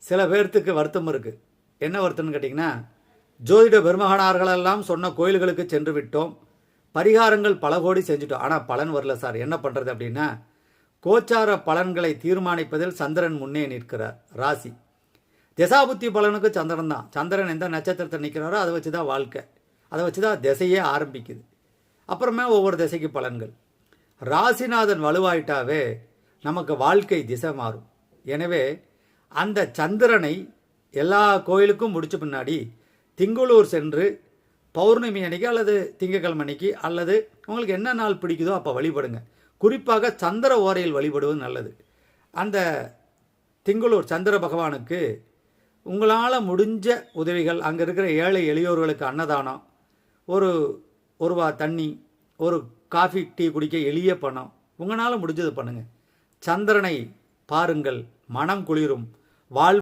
சில பேர்த்துக்கு வருத்தம் இருக்குது. என்ன வருத்தம்னு கேட்டிங்கன்னா, ஜோதிட பெருமகனார்களெல்லாம் சொன்ன கோயில்களுக்கு சென்று விட்டோம், பரிகாரங்கள் பல கோடி செஞ்சுட்டோம், ஆனால் பலன் வரல சார், என்ன பண்ணுறது அப்படின்னா, கோச்சார பலன்களை தீர்மானிப்பதில் சந்திரன் முன்னே நிற்கிறார். ராசி திசாபுத்தி பலனுக்கு சந்திரன் தான். சந்திரன் எந்த நட்சத்திரத்தை நிற்கிறாரோ அதை வச்சு தான் வாழ்க்கை, அதை வச்சு தான் திசையே ஆரம்பிக்குது. அப்புறமே ஒவ்வொரு திசைக்கு பலன்கள். ராசிநாதன் வலுவாயிட்டாவே நமக்கு வாழ்க்கை திசை மாறும். எனவே அந்த சந்திரனை எல்லா கோயிலுக்கும் முடிச்ச பின்னாடி திங்களூர் சென்று பௌர்ணமி அன்னைக்கு அல்லது திங்கக்கிழமை அன்னைக்கு அல்லது உங்களுக்கு என்ன நாள் பிடிக்குதோ அப்போ வழிபடுங்க. குறிப்பாக சந்திர ஓரையில் வழிபடுவது நல்லது. அந்த திங்களூர் சந்திர பகவானுக்கு உங்களால் முடிஞ்ச உதவிகள், அங்கே இருக்கிற ஏழை எளியோர்களுக்கு அன்னதானம், ஒரு ரூபா தண்ணி, ஒரு காஃபி டீ குடிக்க எளிய பணம், உங்களால் முடிஞ்சது பண்ணுங்கள். சந்திரனை பாருங்கள், மனம் குளிரும், வாழ்